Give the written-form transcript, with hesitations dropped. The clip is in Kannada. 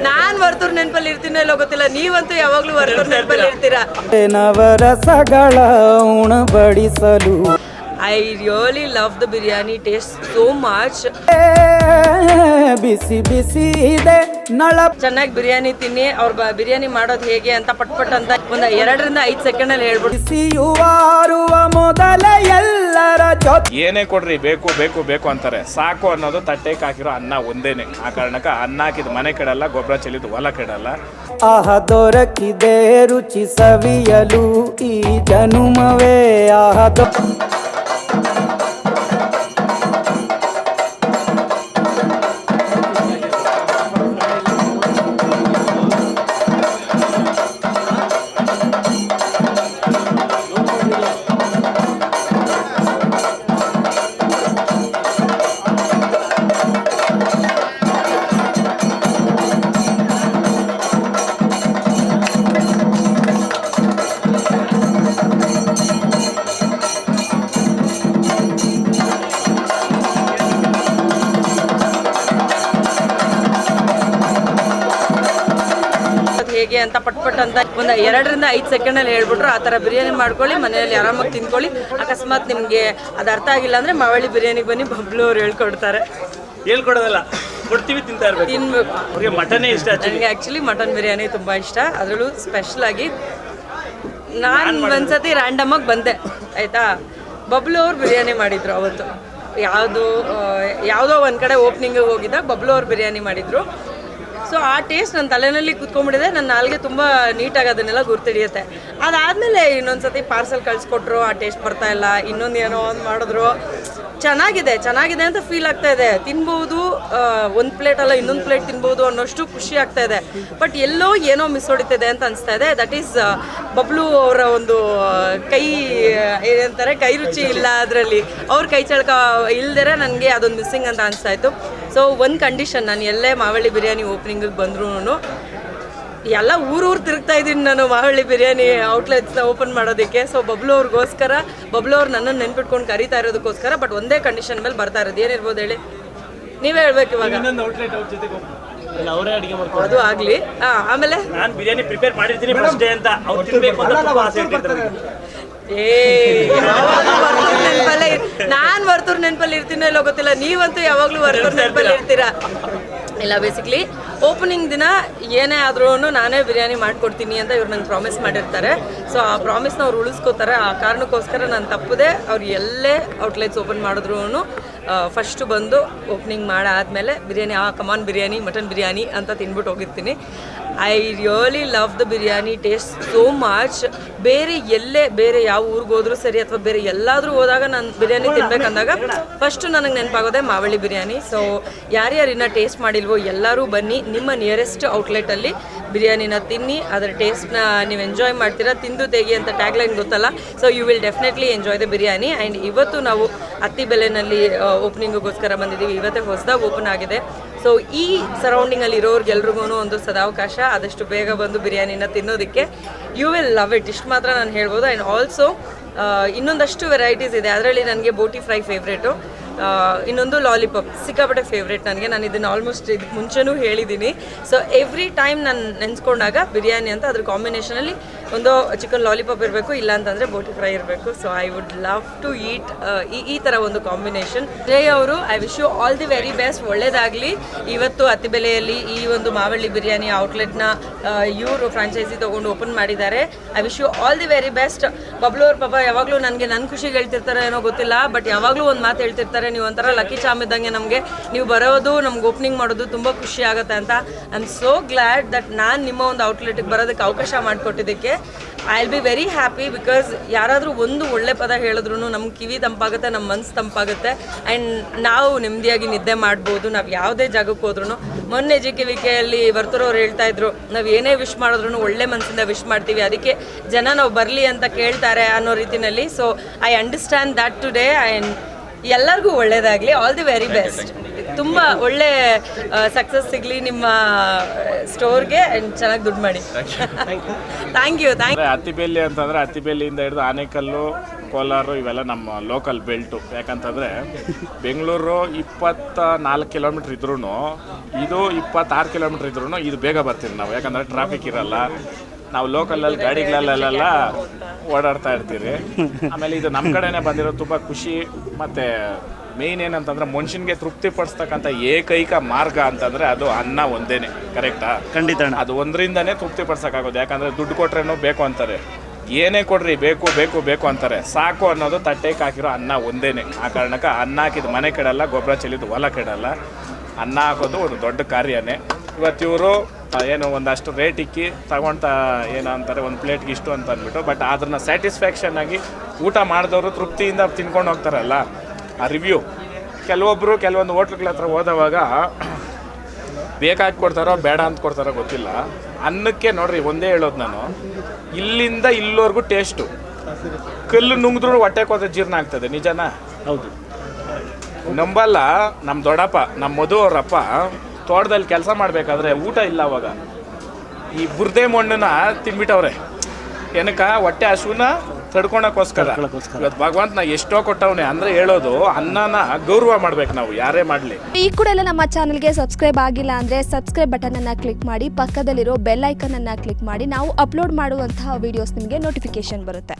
ನಾನ್ ವರ್ತೂರ್ ನೆನಪಲ್ಲಿ ಇರ್ತೀನೋ ಇಲ್ಲೋ ಗೊತ್ತಿಲ್ಲ, ನೀವಂತೂ ಯಾವಾಗ್ಲೂ ವರ್ತೂರ್ ನೆನಪಲ್ಲಿ ಇರ್ತೀರಾ. ನವರಸಗಳ ಉಣಬಡಿಸಲು I really love the biryani taste so much. ಬಿಸಿ ಬಿಸಿ ಇದೆ ನಳ. ಚೆನ್ನಾಗಿ ಬಿರಿಯಾನಿ ತಿನ್ನಿ. ಅವ್ರ ಬಿರಿಯಾನಿ ಮಾಡೋದು ಹೇಗೆ ಅಂತ ಪಟ್ ಅಂತ ಒಂದು 2 ರಿಂದ 5 ಸೆಕೆಂಡ್ ಅಲ್ಲಿ ಹೇಳ್ಬಿಟ್ಟು ಬಿಸಿಯುವಾರುವ ಮೊದಲ ಎಲ್ಲರ ಜೊತೆ ಏನೇ ಕೊಡ್ರಿ ಬೇಕು ಬೇಕು ಬೇಕು ಅಂತಾರೆ. ಸಾಕು ಅನ್ನೋದು ತಟ್ಟೆಗೆ ಹಾಕಿರೋ ಅನ್ನ ಒಂದೇನೆ. ಆ ಕಾರಣಕ್ಕೆ ಅನ್ನ ಹಾಕಿದ ಮನೆ ಕೆಡಲ್ಲ, ಗೊಬ್ಬರ ಚೆಲ್ಲಿದ ಹೊಲ ಕೆಡಲ್ಲ. ಆಹ ದೊರಕಿದೆ ರುಚಿ ಸವಿಯಲು ಈ ಜನುಮವೇ ಆಹದ. ಹೇಗೆ ಅಂತ ಪಟ್ ಅಂತ ಒಂದು 2 ರಿಂದ 5 ಸೆಕೆಂಡ್ ಅಲ್ಲಿ ಹೇಳ್ಬಿಟ್ರು. ಆ ತರ ಬಿರಿಯಾನಿ ಮಾಡ್ಕೊಳ್ಳಿ, ಮನೆಯಲ್ಲಿ ಆರಾಮಾಗಿ ತಿನ್ಕೊಳ್ಳಿ. ಅಕಸ್ಮಾತ್ ನಿಮ್ಗೆ ಅದು ಅರ್ಥ ಆಗಿಲ್ಲ ಅಂದ್ರೆ ಮಾವಳ್ಳಿ ಬಿರಿಯಾನಿಗೆ ಬನ್ನಿ, ಬಬ್ಲು ಅವ್ರು ಹೇಳ್ಕೊಡ್ತಾರೆ. ಹೇಳ್ಕೊಡೋದಲ್ಲ, ಕೊಡ್ತೀವಿ, ತಿಂತಾ ಇರ್ಬೇಕು. ತಿನ್ಬೇಕು. ಅವ್ರಿಗೆ ಮಟನೇ ಇಷ್ಟ. ನನಗೆ ಆಕ್ಚುಲಿ ಮಟನ್ ಬಿರಿಯಾನಿ ತುಂಬಾ ಇಷ್ಟ, ಅದರಲ್ಲೂ ಸ್ಪೆಷಲ್ ಆಗಿ. ನಾನು ಒಂದ್ಸತಿ ರ್ಯಾಂಡಮ್ ಆಗಿ ಬಂದೆ ಆಯ್ತಾ, ಬಬ್ಲು ಅವ್ರು ಬಿರಿಯಾನಿ ಮಾಡಿದ್ರು ಅವತ್ತು. ಯಾವುದೋ ಒಂದು ಕಡೆ ಓಪನಿಂಗ್ ಹೋಗಿದ್ದಾಗ ಬಬ್ಲು ಅವ್ರು ಬಿರಿಯಾನಿ ಮಾಡಿದ್ರು. ಸೊ ಆ ಟೇಸ್ಟ್ ನನ್ನ ತಲೆಯಲ್ಲಿ ಕೂತ್ಕೊಂಡ್ಬಿಟ್ಟಿದೆ. ನನ್ನ ನಾಲ್ಗೆ ತುಂಬ ನೀಟಾಗಿ ಅದನ್ನೆಲ್ಲ ಗುರ್ತಿಡಿಯುತ್ತೆ. ಅದಾದಮೇಲೆ ಇನ್ನೊಂದ್ಸತಿ ಪಾರ್ಸೆಲ್ ಕಳಿಸ್ಕೊಟ್ರು, ಆ ಟೇಸ್ಟ್ ಬರ್ತಾ ಇಲ್ಲ, ಇನ್ನೊಂದು ಏನೋ ಒಂದು ಮಾಡಿದ್ರು. ಚೆನ್ನಾಗಿದೆ ಅಂತ ಫೀಲ್ ಆಗ್ತಾ ಇದೆ. ತಿನ್ಬೋದು, ಒಂದು ಪ್ಲೇಟ್ ಅಲ್ಲ ಇನ್ನೊಂದು ಪ್ಲೇಟ್ ತಿನ್ಬೋದು ಅನ್ನೋಷ್ಟು ಖುಷಿ ಆಗ್ತಾ ಇದೆ. ಬಟ್ ಎಲ್ಲೋ ಏನೋ ಮಿಸ್ ಹೊಡಿತಿದೆ ಅಂತ ಅನಿಸ್ತಾ ಇದೆ. ದಟ್ ಈಸ್ ಬಬ್ಲು ಅವರ ಒಂದು ಏನಂತಾರೆ ಕೈ ರುಚಿ ಇಲ್ಲ ಅದರಲ್ಲಿ. ಅವ್ರ ಕೈ ಚಳಕ ಇಲ್ದಿರ ನನಗೆ ಅದೊಂದು ಮಿಸ್ಸಿಂಗ್ ಅಂತ ಅನಿಸ್ತಾ ಇತ್ತು. ಸೊ ಒಂದು ಕಂಡೀಷನ್, ನಾನು ಎಲ್ಲೇ ಮಾವಳ್ಳಿ ಬಿರಿಯಾನಿ ಓಪನಿಂಗಿಗೆ ಬಂದ್ರೂ ಎಲ್ಲ ಊರು ತಿರುಗ್ತಾ ಇದ್ದೀನಿ ನಾನು ಮಾವಳ್ಳಿ ಬಿರಿಯಾನಿ ಔಟ್ಲೆಟ್ಸ್ನ ಓಪನ್ ಮಾಡೋದಕ್ಕೆ. ಸೊ ಬಬ್ಲು ಅವ್ರಿಗೋಸ್ಕರ, ಬಬ್ಲು ಅವ್ರು ನನ್ನನ್ನು ನೆನ್ಪಿಟ್ಕೊಂಡು ಕರೀತಾ ಇರೋದಕ್ಕೋಸ್ಕರ. ಬಟ್ ಒಂದೇ ಕಂಡೀಷನ್ ಮೇಲೆ ಬರ್ತಾ ಇರೋದು. ಏನಿರ್ಬೋದು ಹೇಳಿ, ನೀವೇ ಹೇಳ್ಬೇಕು ಇವಾಗ. ಅವರೇ ಅಡಿಗೆ ಮಾಡ್ಕೊಂಡು ಅದು ಆಗಲಿ. ಆಮೇಲೆ ನಾನು ಬಿರಿಯಾನಿ ಪ್ರಿಪೇರ್ ಮಾಡಿರ್ತೀನಿ ಫಸ್ಟ್ ಡೇ ಅಂತ. ಅವ್ರು ತಿನ್ಬೇಕು ಅಂತ ತುಂಬಾ ಆಸೆ ಇಟ್ಟಿರ್ತಾರೆ. ನಾನ್ ವರ್ತೂರ್ ನೆನಪಲ್ಲಿ ಇರ್ತೀನೋ ಇಲ್ಲೋ ಗೊತ್ತಿಲ್ಲ, ನೀವಂತೂ ಯಾವಾಗ್ಲೂ ವರ್ತೂರ್ ನೆನಪಲ್ಲಿ ಇರ್ತೀರಾ. ಇಲ್ಲ, ಬೇಸಿಕ್ಲಿ ಓಪನಿಂಗ್ ದಿನ ಏನೇ ಆದ್ರೂ ನಾನೇ ಬಿರಿಯಾನಿ ಮಾಡ್ಕೊಡ್ತೀನಿ ಅಂತ ಇವ್ರು ನಂಗೆ ಪ್ರಾಮಿಸ್ ಮಾಡಿರ್ತಾರೆ. ಸೊ ಆ ಪ್ರಾಮಿಸ್ನ ಅವ್ರು ಉಳಿಸ್ಕೋತಾರೆ. ಆ ಕಾರಣಕ್ಕೋಸ್ಕರ ನಾನು ತಪ್ಪದೆ ಅವ್ರು ಎಲ್ಲೇ ಔಟ್ಲೆಟ್ಸ್ ಓಪನ್ ಮಾಡಿದ್ರು ಫಸ್ಟು ಬಂದು ಓಪನಿಂಗ್ ಮಾಡಾದ್ಮೇಲೆ ಬಿರಿಯಾನಿ, ಕಮಾನ್ ಬಿರಿಯಾನಿ, ಮಟನ್ ಬಿರಿಯಾನಿ ಅಂತ ತಿನ್ಬಿಟ್ಟು ಹೋಗಿರ್ತೀನಿ. I really love the biryani taste so much. ಬೇರೆ ಯಾವ ಊರಿಗೆ ಹೋದ್ರೂ ಸರಿ ಅಥವಾ ಬೇರೆ ಎಲ್ಲಾದರೂ ಹೋದಾಗ ನಾನು ಬಿರಿಯಾನಿ ತಿನ್ಬೇಕಂದಾಗ ಫಸ್ಟು ನನಗೆ ನೆನಪಾಗೋದೆ ಮಾವಳ್ಳಿ ಬಿರಿಯಾನಿ. ಸೊ ಯಾರ್ಯಾರು ಇನ್ನೂ ಟೇಸ್ಟ್ ಮಾಡಿಲ್ವೋ ಎಲ್ಲರೂ ಬನ್ನಿ, ನಿಮ್ಮ ನಿಯರೆಸ್ಟ್ ಔಟ್ಲೆಟಲ್ಲಿ ಬಿರಿಯಾನಿನ ತಿನ್ನಿ. ಅದರ ಟೇಸ್ಟ್ನ ನೀವು ಎಂಜಾಯ್ ಮಾಡ್ತೀರಾ. ತಿಂದು ತೆಗಿ ಅಂತ ಟ್ಯಾಗ್ಲೈನ್ ಗೊತ್ತಲ್ಲ. So you will definitely enjoy the biryani. And ಇವತ್ತು ನಾವು ಅತ್ತಿಬೆಲೆನಲ್ಲಿ ಓಪನಿಂಗಿಗೋಸ್ಕರ ಬಂದಿದ್ದೀವಿ. ಇವತ್ತೇ ಹೊಸದಾಗಿ ಓಪನ್ ಆಗಿದೆ. ಸೊ ಈ ಸರೌಂಡಿಂಗಲ್ಲಿ ಇರೋರಿಗೆಲ್ರಿಗೂ ಒಂದು ಸದಾವಕಾಶ, ಆದಷ್ಟು ಬೇಗ ಬಂದು ಬಿರಿಯಾನಿನ ತಿನ್ನೋದಕ್ಕೆ. ಯು ವಿಲ್ ಲವ್ ಇಟ್, ಇಷ್ಟು ಮಾತ್ರ ನಾನು ಹೇಳ್ಬೋದು. ಆ್ಯಂಡ್ ಆಲ್ಸೋ ಇನ್ನೊಂದಷ್ಟು ವೆರೈಟೀಸ್ ಇದೆ. ಅದರಲ್ಲಿ ನನಗೆ ಬೋಟಿ ಫ್ರೈ ಫೇವ್ರೇಟು, ಇನ್ನೊಂದು ಲಾಲಿಪಾಪ್ ಸಿಕ್ಕಾಪಟ್ಟೆ ಫೇವ್ರೇಟ್ ನನಗೆ. ನಾನು ಇದನ್ನು ಆಲ್ಮೋಸ್ಟ್ ಇದಕ್ಕೆ ಮುಂಚೆನೂ ಹೇಳಿದ್ದೀನಿ. ಸೊ ಎವ್ರಿ ಟೈಮ್ ನಾನು ನೆನೆಸ್ಕೊಂಡಾಗ ಬಿರಿಯಾನಿ ಅಂತ ಅದ್ರ ಕಾಂಬಿನೇಷನಲ್ಲಿ ಒಂದು ಚಿಕನ್ ಲಾಲಿಪಾಪ್ ಇರಬೇಕು, ಇಲ್ಲ ಅಂತಂದರೆ ಬೋಟಿ ಫ್ರೈ ಇರಬೇಕು. So I would love to eat ಈ ಥರ ಒಂದು ಕಾಂಬಿನೇಷನ್. ಜಯ್ ಅವರು, I wish you all the very best, ಒಳ್ಳೇದಾಗಲಿ. ಇವತ್ತು ಅತ್ತಿಬೆಲೆಯಲ್ಲಿ ಈ ಒಂದು ಮಾವಳ್ಳಿ ಬಿರಿಯಾನಿ ಔಟ್ಲೆಟ್ನ ಇವರು ಫ್ರಾಂಚೈಸಿ ತೊಗೊಂಡು ಓಪನ್ ಮಾಡಿದ್ದಾರೆ. I wish you all the very best. Bablu ಅವ್ರ ಪಾಪ ಯಾವಾಗಲೂ ನನಗೆ ನನ್ನ ಖುಷಿಗೆ ಹೇಳ್ತಿರ್ತಾರೆ ಏನೋ ಗೊತ್ತಿಲ್ಲ, ಬಟ್ ಯಾವಾಗಲೂ ಒಂದು ಮಾತು ಹೇಳ್ತಿರ್ತಾರೆ, ನೀವು ಒಂಥರ ಲಕ್ಕಿ ಚಾಮ್ ಇದ್ದಂಗೆ, ನಮಗೆ ನೀವು ಬರೋದು, ನಮ್ಗೆ ಓಪನಿಂಗ್ ಮಾಡೋದು ತುಂಬ ಖುಷಿ ಆಗುತ್ತೆ ಅಂತ. I am so glad that ನಾನು ನಿಮ್ಮ ಒಂದು ಔಟ್ಲೆಟಿಗೆ ಬರೋದಕ್ಕೆ ಅವಕಾಶ ಮಾಡಿಕೊಟ್ಟಿದ್ದಕ್ಕೆ. I will be very happy. Because ಯಾರಾದರೂ ಒಂದು ಒಳ್ಳೆ ಪದ ಹೇಳಿದ್ರು ನಮ್ಮ ಕಿವಿ ತಂಪಾಗುತ್ತೆ, ನಮ್ಮ ಮನಸ್ಸು ತಂಪಾಗುತ್ತೆ. ಆ್ಯಂಡ್ ನಾವು ನೆಮ್ಮದಿಯಾಗಿ ನಿದ್ದೆ ಮಾಡ್ಬೋದು ನಾವು ಯಾವುದೇ ಜಾಗಕ್ಕೆ ಹೋದ್ರೂ. ಮೊನ್ನೆ ಜಿಕೆವಿಕೆಯಲ್ಲಿ ವರ್ತೂರವ್ರು ಹೇಳ್ತಾ ಇದ್ರು, ನಾವು ಏನೇ ವಿಶ್ ಮಾಡಿದ್ರು ಒಳ್ಳೆ ಮನಸ್ಸಿಂದ ವಿಶ್ ಮಾಡ್ತೀವಿ, ಅದಕ್ಕೆ ಜನ ನಾವು ಬರಲಿ ಅಂತ ಕೇಳ್ತಾರೆ ಅನ್ನೋ ರೀತಿಯಲ್ಲಿ. So I understand that today. And ಎಲ್ಲರಿಗೂ ಒಳ್ಳೇದಾಗಲಿ. All the very best. ತುಂಬ ಒಳ್ಳೆ ಸಕ್ಸಸ್ ಸಿಗಲಿ ನಿಮ್ಮ ಸ್ಟೋರ್ಗೆ ಆ್ಯಂಡ್ ಚೆನ್ನಾಗಿ ದುಡ್ಡು ಮಾಡಿ. Thank you. ಅತ್ತಿಬೇಲಿ ಅಂತಂದರೆ ಅತ್ತಿಬೇಲಿಯಿಂದ ಹಿಡಿದು ಆನೇಕಲ್ಲು, ಕೋಲಾರ ಇವೆಲ್ಲ ನಮ್ಮ ಲೋಕಲ್ ಬೆಲ್ಟು. ಯಾಕಂತಂದರೆ ಬೆಂಗಳೂರು 24 ಕಿಲೋಮೀಟ್ರ್ ಇದ್ರೂ ಇದು 26 ಕಿಲೋಮೀಟ್ರ್ ಇದ್ರೂ ಇದು ಬೇಗ ಬರ್ತೀವಿ ನಾವು. ಯಾಕಂದರೆ ಟ್ರಾಫಿಕ್ ಇರಲ್ಲ, ನಾವು ಲೋಕಲಲ್ಲಿ ಗಾಡಿಗಳಲ್ಲೆಲ್ಲ ಓಡಾಡ್ತಾ ಇರ್ತೀವಿ. ಆಮೇಲೆ ಇದು ನಮ್ಮ ಕಡೆನೇ ಬಂದಿರೋ ತುಂಬ ಖುಷಿ. ಮತ್ತು ಮೇಯ್ನ್ ಏನಂತಂದರೆ ಮನುಷ್ಯನಿಗೆ ತೃಪ್ತಿಪಡಿಸ್ತಕ್ಕಂಥ ಏಕೈಕ ಮಾರ್ಗ ಅಂತಂದರೆ ಅದು ಅನ್ನ ಒಂದೇನೆ. ಕರೆಕ್ಟಾ? ಖಂಡಿತ. ಅದು ಒಂದರಿಂದನೇ ತೃಪ್ತಿಪಡಿಸೋಕ್ಕಾಗೋದು. ಯಾಕಂದರೆ ದುಡ್ಡು ಕೊಟ್ರೇನೋ ಬೇಕು ಅಂತಾರೆ, ಏನೇ ಕೊಡ್ರಿ ಬೇಕು ಬೇಕು ಬೇಕು ಅಂತಾರೆ. ಸಾಕು ಅನ್ನೋದು ತಟ್ಟೆಗೆ ಹಾಕಿರೋ ಅನ್ನ ಒಂದೇನೆ. ಆ ಕಾರಣಕ್ಕೆ ಅನ್ನ ಹಾಕಿದ ಮನೆ ಕೆಡಲ್ಲ, ಗೊಬ್ಬರ ಚೆಲ್ಲಿದ್ದು ಹೊಲ ಕೆಡಲ್ಲ. ಅನ್ನ ಹಾಕೋದು ಒಂದು ದೊಡ್ಡ ಕಾರ್ಯನೇ. ಇವತ್ತು ಇವರು ಏನು ಒಂದಷ್ಟು ರೇಟ್ ಇಕ್ಕಿ ತಗೊಳ್ತಾ ಏನೋ ಅಂತಾರೆ, ಒಂದು ಪ್ಲೇಟ್ಗೆ ಇಷ್ಟು ಅಂತ ಅಂದ್ಬಿಟ್ಟು, ಬಟ್ ಅದನ್ನು ಸ್ಯಾಟಿಸ್ಫ್ಯಾಕ್ಷನ್ ಆಗಿ ಊಟ ಮಾಡಿದವರು ತೃಪ್ತಿಯಿಂದ ತಿನ್ಕೊಂಡು ಹೋಗ್ತಾರಲ್ಲ, ಆ ರಿವ್ಯೂ. ಕೆಲವೊಂದು ಹೋಟ್ಲುಗಳ ಹತ್ರ ಹೋದವಾಗ ಬೇಕಾಗಿ ಕೊಡ್ತಾರೋ ಬೇಡ ಅಂತ ಕೊಡ್ತಾರೋ ಗೊತ್ತಿಲ್ಲ. ಅನ್ನಕ್ಕೆ ನೋಡ್ರಿ ಒಂದೇ ಹೇಳೋದು ನಾನು, ಇಲ್ಲಿಂದ ಇಲ್ಲಿವರೆಗೂ ಟೇಸ್ಟು. ಕಲ್ಲು ನುಂಗಿದ್ರೂ ಹೊಟ್ಟೆಗೆ ಹೋದ್ರೆ ಜೀರ್ಣ ಆಗ್ತದೆ. ನಿಜನಾ? ಹೌದು. ನಂಬಲ್ಲ. ನಮ್ಮ ದೊಡ್ಡಪ್ಪ, ನಮ್ಮ ಮಧು ಅವರಪ್ಪ ತೋಟದಲ್ಲಿ ಕೆಲಸ ಮಾಡಬೇಕಾದ್ರೆ ಊಟ ಇಲ್ಲ ಅವಾಗ. ಈ ಬುರ್ದೆ ಮಣ್ಣನ್ನ ತಿನ್ಬಿಟ್ಟವ್ರೆ. ಏನಕ್ಕ? ಹೊಟ್ಟೆ ಹಸುನ ತಡ್ಕೊಳಕ್ಕೋಸ್ಕರ. ಇವತ್ತು ಭಗವಂತನ ಎಷ್ಟೋ ಕೊಟ್ಟವನೆ ಅಂದರೆ ಹೇಳೋದು, ಅನ್ನನ ಗೌರವ ಮಾಡ್ಬೇಕು ನಾವು, ಯಾರೇ ಮಾಡಲಿ. ಈ ಕೂಡ ಎಲ್ಲ ನಮ್ಮ ಚಾನಲ್ಗೆ ಸಬ್ಸ್ಕ್ರೈಬ್ ಆಗಿಲ್ಲ ಅಂದರೆ ಸಬ್ಸ್ಕ್ರೈಬ್ ಬಟನನ್ನು ಕ್ಲಿಕ್ ಮಾಡಿ, ಪಕ್ಕದಲ್ಲಿರೋ ಬೆಲ್ ಐಕನನ್ನು ಕ್ಲಿಕ್ ಮಾಡಿ. ನಾವು ಅಪ್ಲೋಡ್ ಮಾಡುವಂತಹ ವಿಡಿಯೋಸ್ ನಿಮಗೆ ನೋಟಿಫಿಕೇಶನ್ ಬರುತ್ತೆ.